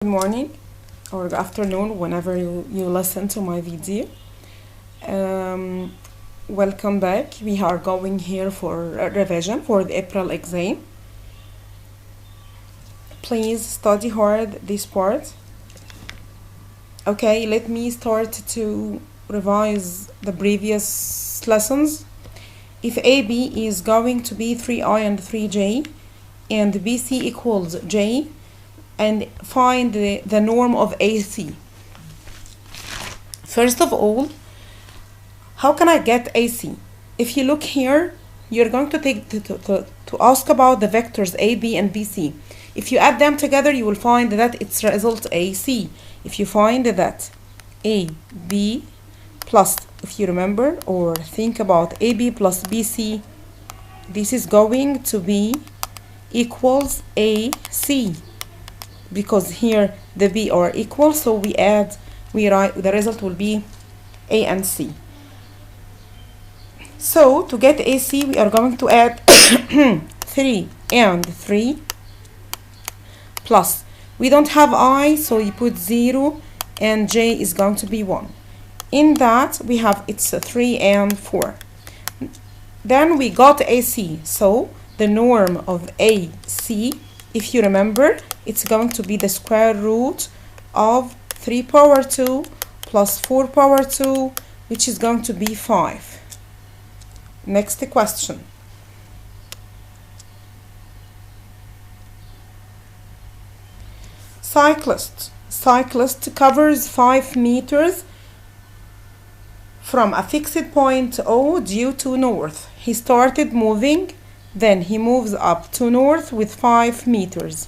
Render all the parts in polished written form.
Good morning or good afternoon whenever you listen to my video. Welcome back. We are going here for a revision for the April exam. Please study hard this part. Okay, let me start to revise the previous lessons. If AB is going to be 3I and 3J and BC equals J, and find the norm of AC. First of all, how can I get AC? If you look here, you're going to take to ask about the vectors A, B, and BC. If you add them together, you will find that it's result AC. If you find that A, B plus, if you remember or think about AB plus BC, this is going to be equals AC. Because here the B are equal, so we write the result will be A and C. So to get AC, we are going to add 3 and 3 plus. We don't have I, so you put 0 and J is going to be 1. In that we have it's 3 and 4. Then we got AC, so the norm of AC, if you remember, it's going to be the square root of 3 power 2 plus 4 power 2, which is going to be 5. Next question. Cyclist covers 5 meters from a fixed point O due to north. He started moving, then he moves up to north with 5 meters.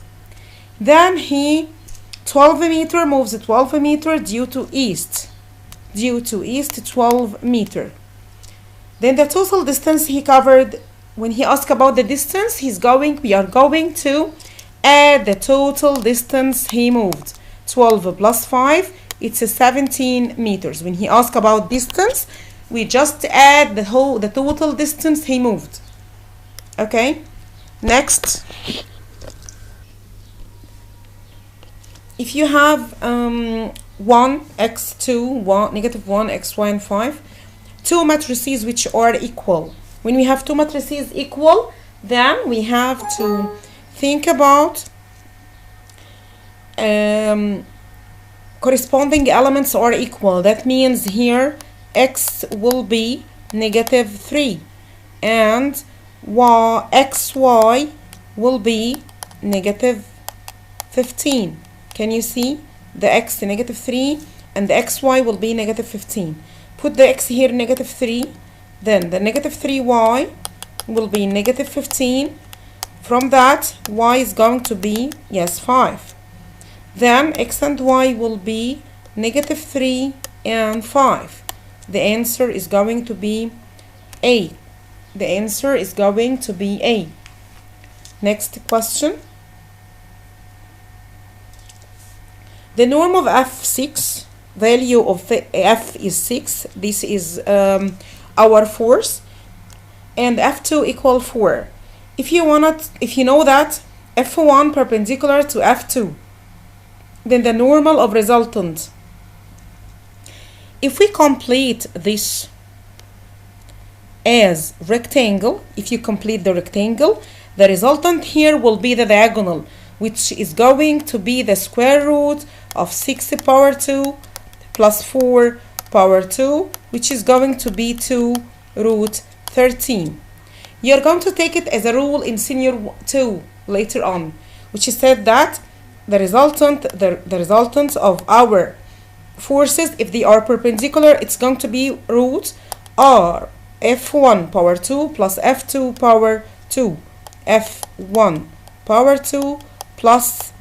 Then he 12 meter moves 12 meter due to east 12 meter. Then the total distance he covered, when he asked about the distance we are going to add the total distance he moved. 12 plus 5, it's 17 meters. When he asked about distance, we just add the total distance he moved. Okay, next. If you have 1, x2, negative 1, xy, and 5, two matrices which are equal. When we have two matrices equal, then we have to think about corresponding elements are equal. That means here x will be negative 3 and xy will be negative 15. Can you see? The x negative 3 and the xy will be negative 15. Put the x here negative 3, then the negative 3y will be negative 15. From that, y is going to be, 5. Then x and y will be negative 3 and 5. The answer is going to be A. The answer is going to be A. Next question. The norm of F6, value of F is 6. This is our force, and F2 equal 4. If you know that F1 perpendicular to F2, then the normal of resultant. If we complete this as rectangle, if you complete the rectangle, the resultant here will be the diagonal, which is going to be the square root of 6 power 2 plus 4 power 2, which is going to be 2 root 13. You're going to take it as a rule in senior 2 later on, which is said that the resultant of our forces, if they are perpendicular, it's going to be root r f1 power 2 plus f2 power 2, f1 power 2 plus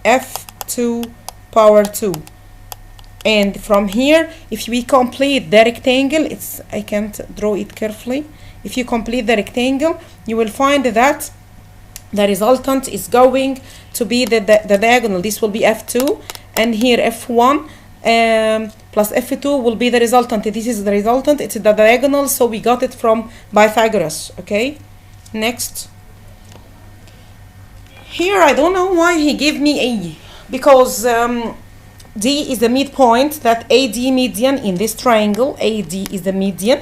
f2 power 2. And from here, if we complete the rectangle, I can't draw it carefully. If you complete the rectangle, you will find that the resultant is going to be the diagonal. This will be f2, and here f1 plus f2 will be the resultant. This is the resultant, it's the diagonal, so we got it from Pythagoras. Okay, next. Here I don't know why he gave me A, because D is the midpoint, that AD median in this triangle. AD is the median,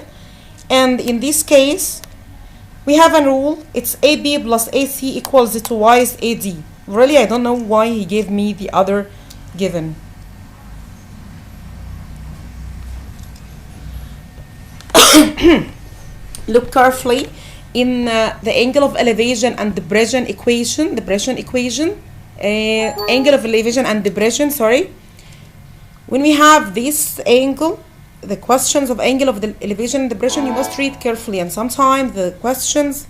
and in this case we have a rule, it's AB plus AC equals twice AD. Really, I don't know why he gave me the other given. Look carefully in the angle of elevation and depression equation, angle of elevation and depression, sorry. When we have this angle, the questions of angle of the elevation and depression, you must read carefully, and sometimes the questions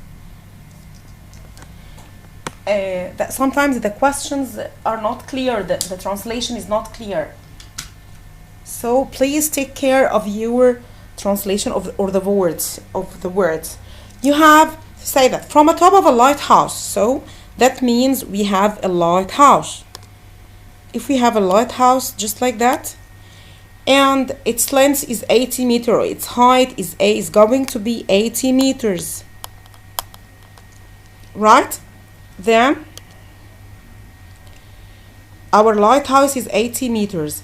are not clear, the translation is not clear. So please take care of your translation of the words. You have to say that from the top of a lighthouse, so that means we have a lighthouse. If we have a lighthouse just like that, and its length is 80 meters, its height is going to be 80 meters, right? Then our lighthouse is 80 meters.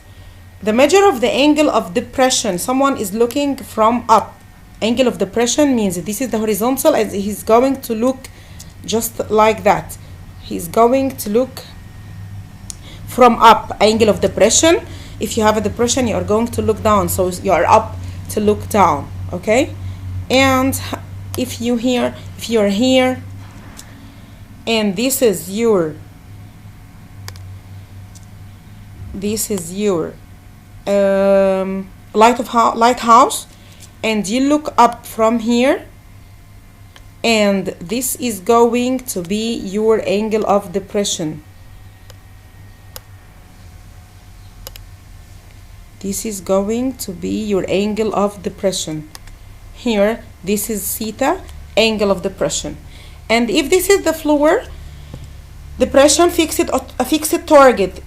The measure of the angle of depression, someone is looking from up. Angle of depression means this is the horizontal, and he's going to look just like that. He's going to look from up. Angle of depression, if you have a depression, you are going to look down, so you are up to look down, okay? And if you're here, and this is your lighthouse, and you look up from here, and this is going to be your angle of depression. This is going to be your angle of depression. Here, this is theta, angle of depression. And if this is the floor, depression, a fixed target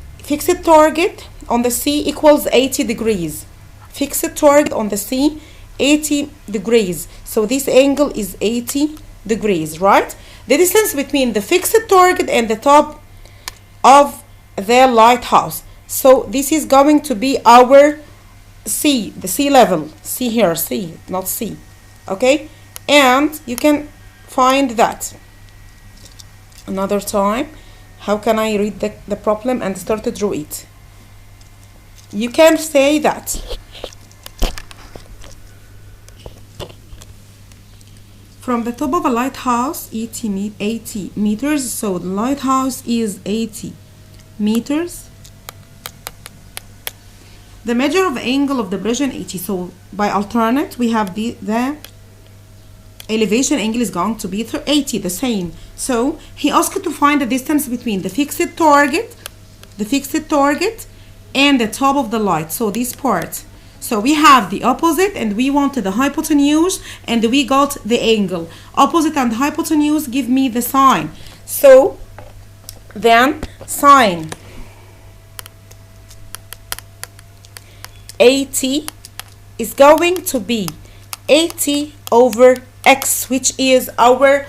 on the sea equals 80 degrees. Fixed target on the sea, 80 degrees. So this angle is 80 degrees, right? The distance between the fixed target and the top of the lighthouse. So this is going to be our sea, the sea level. See here, sea, not sea. Okay? And you can find that. Another time, how can I read the problem and start to draw it? You can say that from the top of a lighthouse, 80 meters, so the lighthouse is 80 meters. The measure of angle of depression 80, so by alternate we have the elevation angle is going to be 80, the same. So he asked to find the distance between the fixed target and the top of the light, so this part. So we have the opposite and we wanted the hypotenuse, and we got the angle. Opposite and hypotenuse give me the sine. So then sine 80 is going to be 80 over x, which is our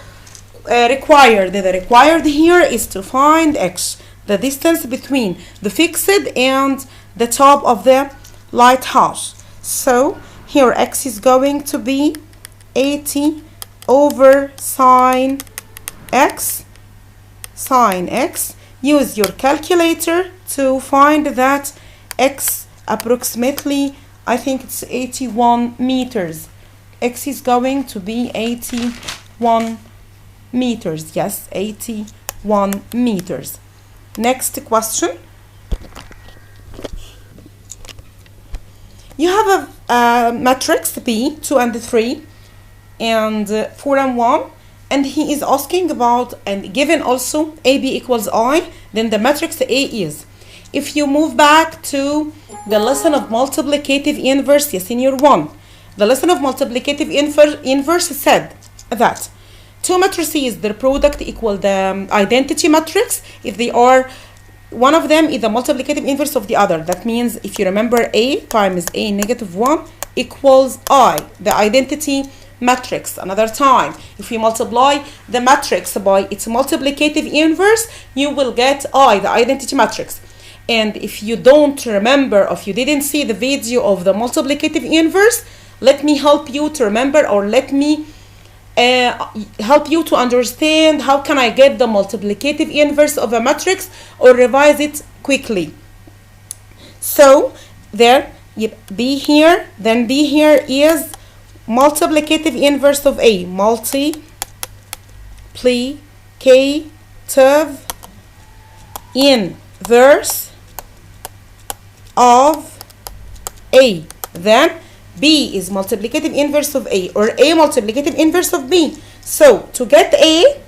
required. The required here is to find x, the distance between the fixed and the top of the lighthouse. So here x is going to be 80 over sine x. Use your calculator to find that x approximately, I think it's 81 meters. X is going to be 81 meters. Yes, 81 meters. Next question. You have a matrix B, 2 and 3, and 4 and 1, and he is asking about, and given also AB equals I, then the matrix A is. If you move back to the lesson of multiplicative inverse, yes, in year 1, the lesson of multiplicative inverse said that two matrices, their product equal the identity matrix if they are, one of them is the multiplicative inverse of the other. That means if you remember, A times A negative 1 equals I, the identity matrix. Another time, if you multiply the matrix by its multiplicative inverse, you will get I, the identity matrix. And if you don't remember, or if you didn't see the video of the multiplicative inverse, let me help you to remember, or let me help you to understand how can I get the multiplicative inverse of a matrix, or revise it quickly. So there, B here, then B here is multiplicative inverse of A. Multiplicative inverse of A. Then B is multiplicative inverse of A, or A multiplicative inverse of B. So to get A,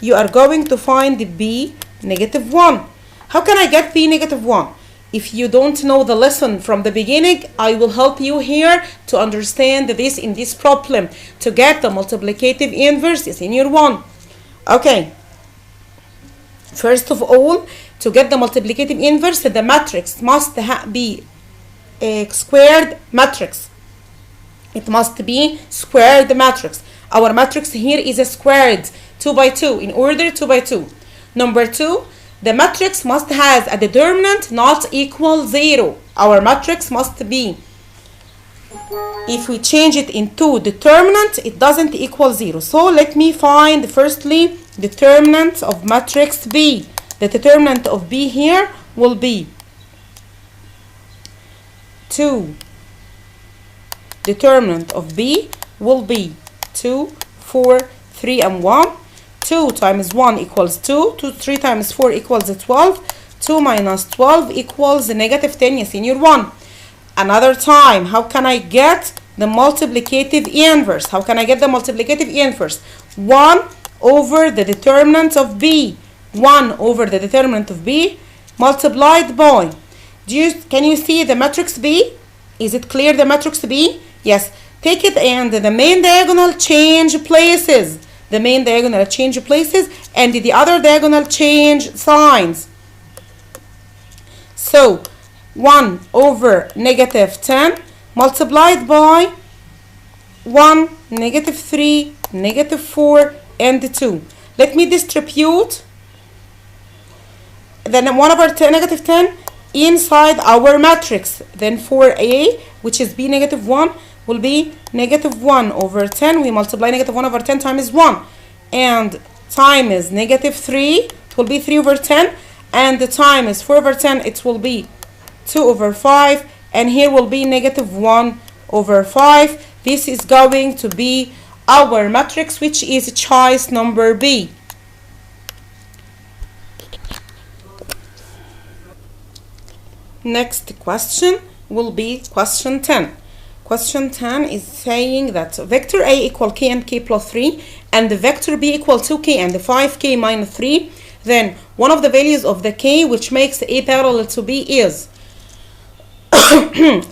you are going to find B negative 1. How can I get B negative 1? If you don't know the lesson from the beginning, I will help you here to understand this in this problem. To get the multiplicative inverse is in year 1. Okay. First of all, to get the multiplicative inverse, the matrix must be a squared matrix. It must be squared matrix. Our matrix here is a squared 2 by 2, in order 2 by 2. Number 2, the matrix must have a determinant not equal 0. Our matrix must be, if we change it into determinant, it doesn't equal 0. So let me find firstly determinant of matrix B. The determinant of B here will be 2. Determinant of B will be 2, 4, 3, and 1. 2 times 1 equals 2. 3 times 4 equals 12. 2 minus 12 equals negative 10. Yes, in year 1. Another time, how can I get the multiplicative inverse? How can I get the multiplicative inverse? 1 over the determinant of B. 1 over the determinant of B multiplied by. Can you see the matrix B? Is it clear, the matrix B? Yes. Take it and the main diagonal change places. The main diagonal change places, and the other diagonal change signs. So 1 over negative 10 multiplied by 1, negative 3, negative 4, and 2. Let me distribute then 1 over 10, negative 10 inside our matrix. Then 4A, which is B negative 1, will be negative 1 over 10. We multiply negative 1 over 10 times 1. And time is negative 3. It will be 3 over 10. And the time is 4 over 10. It will be 2 over 5. And here will be negative 1 over 5. This is going to be our matrix, which is choice number B. Next question will be question 10. Question 10 is saying that vector A equal k and k plus 3 and the vector B equal 2k and 5k minus 3. Then one of the values of the k which makes A parallel to B is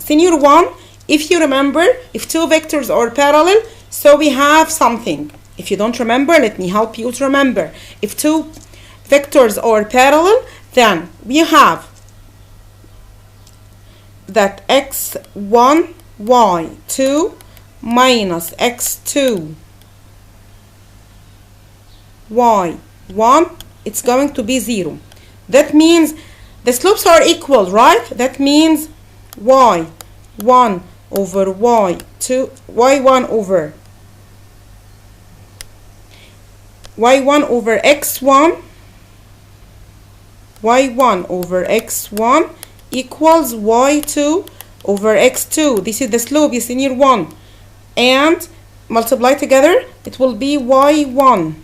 senior 1. If you remember, if two vectors are parallel, so we have something. If you don't remember, let me help you to remember. If two vectors are parallel, then we have that x1 y2 minus x2 y1, it's going to be 0. That means the slopes are equal, right? That means y1 over y2, y1 over x1, y1 over x1 equals y2 over x2. This is the slope, is in year 1, and multiply together, it will be y1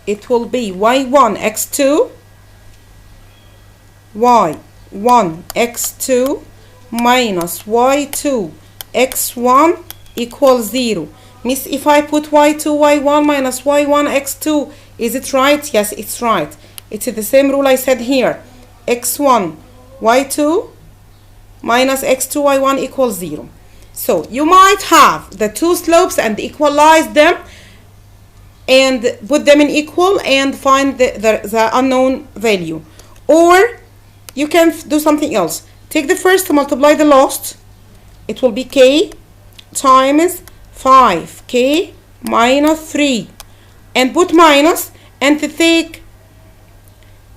it will be y1 x2 y1 x2 minus y2 x1 equals 0. Miss, if I put y2 y1 minus y1 x2, is it right? Yes, it's right. It's the same rule I said here. x1 y2 minus x2 y1 equals 0. So you might have the two slopes and equalize them and put them in equal and find the unknown value, or you can do something else. Take the first, multiply the last, it will be k times 5k minus 3, and put minus and to take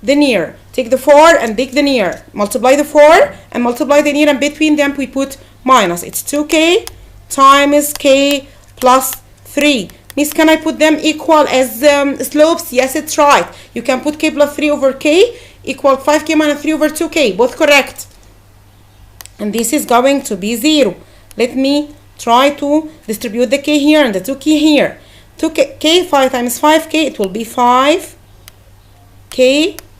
the near. Take the 4 and take the near. Multiply the 4 and multiply the near, and between them we put minus. It's 2k times k plus 3. Miss, can I put them equal as slopes? Yes, it's right. You can put k plus 3 over k equal 5k minus 3 over 2k. Both correct. And this is going to be 0. Let me try to distribute the k here and the 2k here. 2k, 5 times 5k, it will be 5k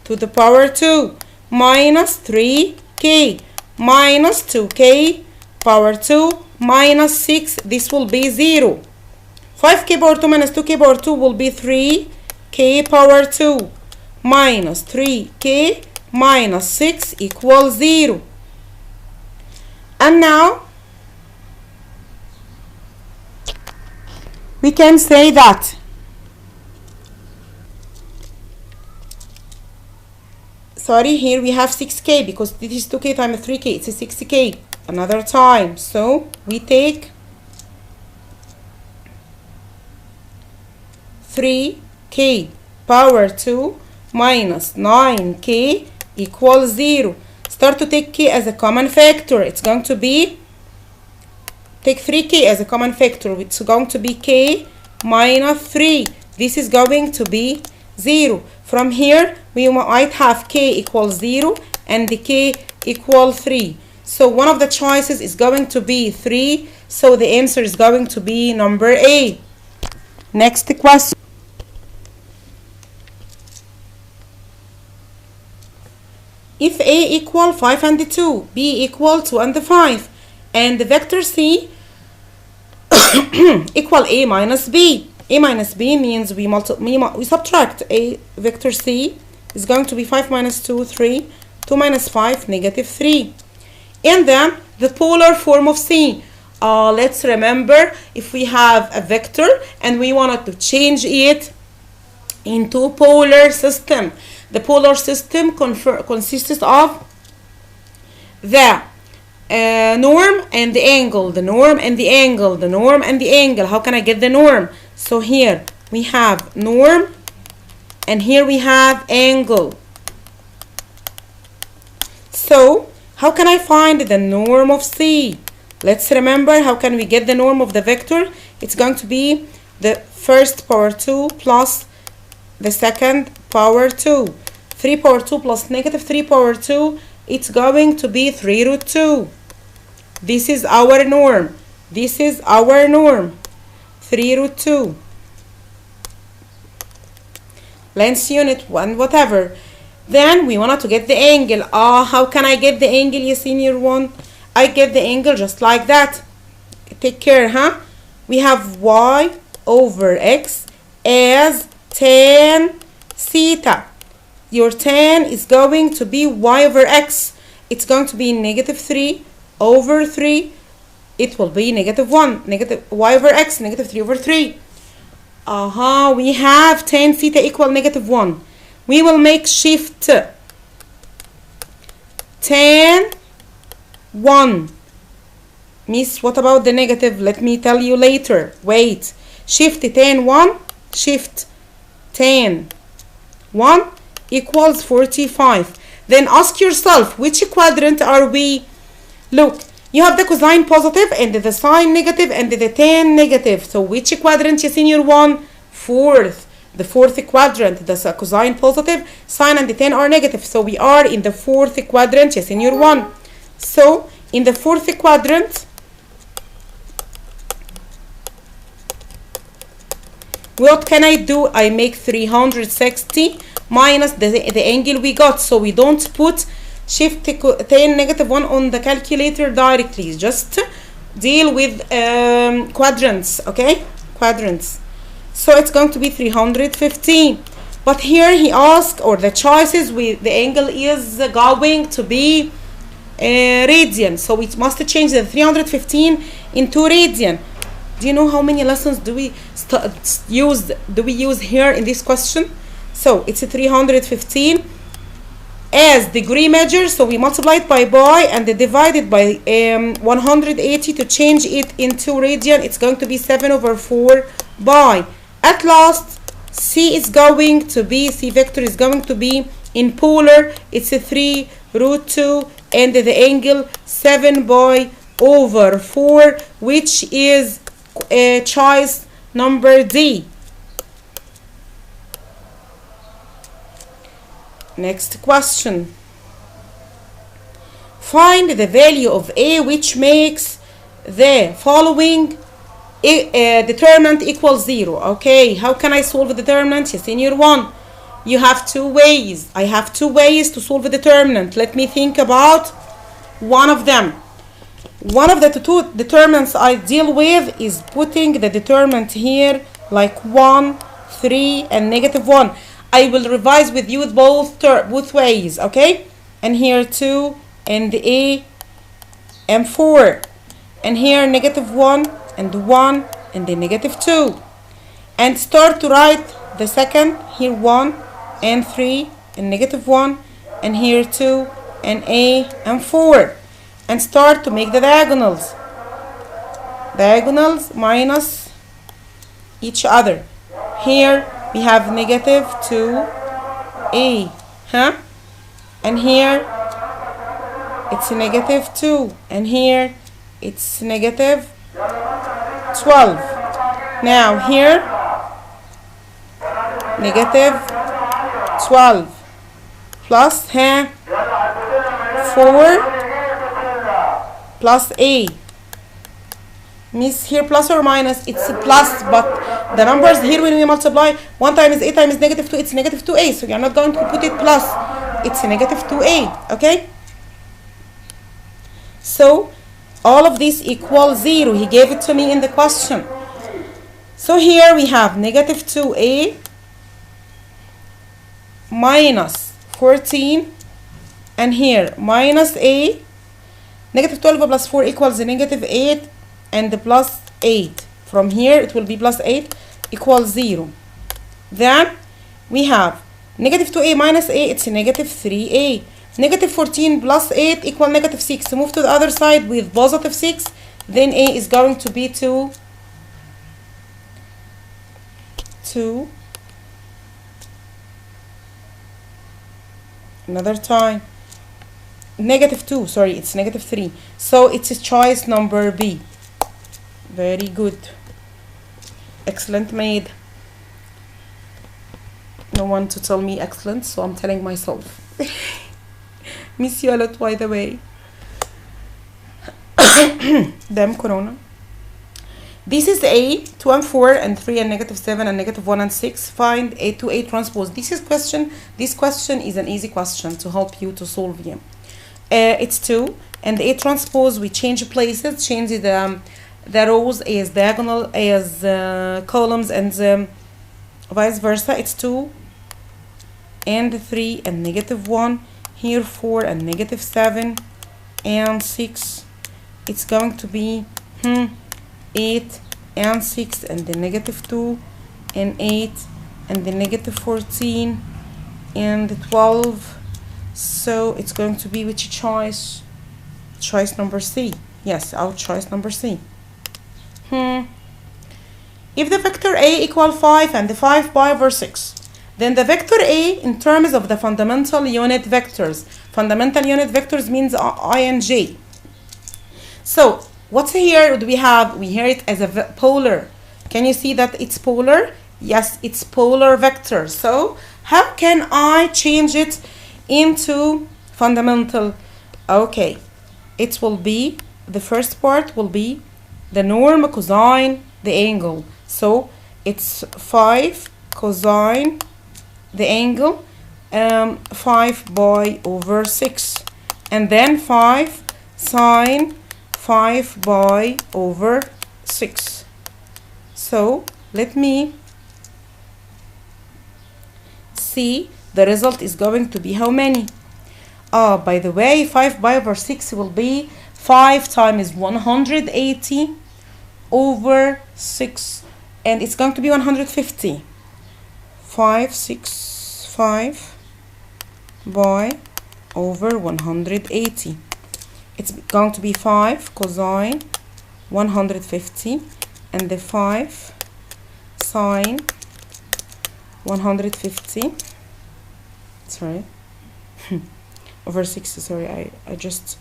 to the power 2 minus 3k minus 2k power 2 minus 6. This will be 0. 5k power 2 minus 2k power 2 will be 3k power 2 minus 3k minus 6 equals 0. And now we can say that here we have 6k because this is 2k times 3k, it's a 6k another time. So we take 3k power 2 minus 9k equals 0. Start to take k as a common factor. It's going to be, take 3k as a common factor. It's going to be k minus 3. This is going to be 0. From here, we might have k equals 0 and the k equals 3. So one of the choices is going to be 3. So the answer is going to be number A. Next question. If A equal 5 and 2, B equal 2 and 5, and the vector C equal A minus B. A minus B means we subtract A vector C is going to be 5 minus 2, 3, 2 minus 5, negative 3. And then the polar form of C. Let's remember, if we have a vector and we wanted to change it into polar system, the polar system consists of the norm and the angle, the norm and the angle, the norm and the angle. How can I get the norm? So here we have norm and here we have angle. So how can I find the norm of C? Let's remember, how can we get the norm of the vector? It's going to be the first power 2 plus the second power 2. 3 power 2 plus negative 3 power 2, it's going to be 3 root 2. This is our norm. This is our norm. 3 root 2. Length unit 1, whatever. Then we wanted to get the angle. How can I get the angle, you senior one? I get the angle just like that. Take care, huh? We have y over x as tan theta. Your tan is going to be y over x. It's going to be negative 3 over 3. It will be negative 1. Negative y over x, negative 3 over 3. We have tan theta equal negative 1. We will make shift tan 1. Miss, what about the negative? Let me tell you later. Wait. Shift tan 1. Shift tan 1 equals 45. Then ask yourself, which quadrant are we? Look, you have the cosine positive and the sine negative and the tan negative. So which quadrant, you senior one? Fourth. The fourth quadrant. The cosine positive, sine and the tan are negative. So we are in the fourth quadrant, you senior one. So in the fourth quadrant, what can I do? I make 360 minus the angle we got. So we don't put shift tan negative 1 on the calculator directly. Just deal with quadrants, okay? Quadrants. So it's going to be 315. But here he asked, or the choices with the angle is going to be radian. So we must change the 315 into radian. Do you know how many lessons do we use here in this question? So it's a 315 as degree measure, so we multiply it by and divide it by 180 to change it into radian. It's going to be 7/4 pi. At last, C vector is going to be in polar. It's a 3√2 and the angle 7/4, which is choice number D. Next question. Find the value of A which makes the following determinant equals 0. Okay, how can I solve the determinant? Yes, in year 1. You have two ways. I have two ways to solve a determinant. Let me think about one of them. One of the two determinants I deal with is putting the determinant here like 1, 3, and -1. I will revise with you both ways, okay? And here 2 and A and 4. And here -1 and 1 and the -2. And start to write the second, here 1 and 3 and -1, and here 2 and A and 4. And start to make the diagonals. Diagonals minus each other. Here we have -2A, huh? And here it's -2, and here it's -12. Now here -12 plus 4 plus A. Miss, here plus or minus? It's a plus, but the numbers here when we multiply, 1 times A times -2, it's -2A. So you're not going to put it plus. It's -2A, okay? So all of this equals 0. He gave it to me in the question. So here we have -2A minus 14, and here minus A. -12 plus 4 equals -8, and the plus 8. From here it will be plus 8 equals 0. Then we have -2A minus A, it's -3A. -14 plus 8 equal -6. So move to the other side with positive 6. Then A is going to be 2. Another time. -2, sorry, it's -3. So it's a choice number B. Very good. Excellent made. No one to tell me excellent, so I'm telling myself. Miss you a lot, by the way. Damn corona. This is A, 2 and 4 and 3 and -7 and -1 and 6. Find A to A transpose. This question is an easy question to help you to solve it. It's 2 and A transpose, we change places, change the rows as diagonal as columns, and vice versa. It's 2 and 3 and -1. Here 4 and -7 and 6. It's going to be 8 and 6 and the -2 and 8 and the -14 and the 12. So it's going to be which choice? Choice number C. Yes, our choice number C. If the vector A equal 5 and the 5 pi over 6, then the vector A in terms of the fundamental unit vectors. Fundamental unit vectors means I and J. So what's here do we have? We hear it as a polar. Can you see that it's polar? Yes, it's polar vector. So how can I change it into fundamental? Okay, it will be, the first part will be the norm cosine the angle. So it's 5 cosine the angle 5 pi over 6, and then 5 sine 5 pi over 6. So let me see, the result is going to be how many? By the way, 5 pi over 6 will be 5 times 180 over 6, and it's going to be 150. 5 by over 180. It's going to be 5 cosine 150 and the 5 sine 150, sorry, over 60, sorry, I just,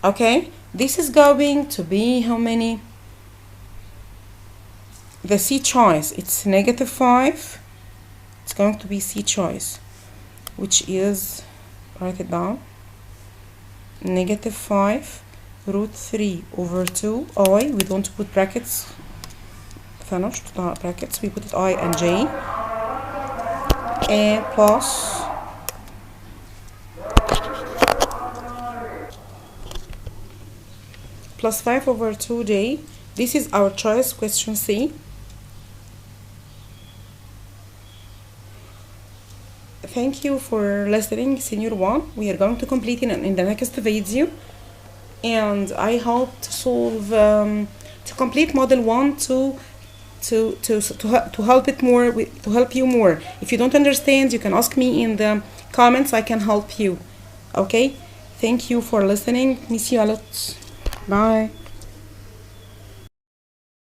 okay, this is going to be how many? The C choice, it's -5, it's going to be C choice, which is, write it down, -5 √3 over 2 I, we don't put brackets, finished, not brackets, we put it I and J, and plus plus 5 over 2J. This is our choice, question C. Thank you for listening, Senior 1. We are going to complete in the next video, and I hope to solve to complete model 1 to help it more, to help you more. If you don't understand, you can ask me in the comments, I can help you. Okay, thank you for listening. Miss you a lot. Bye.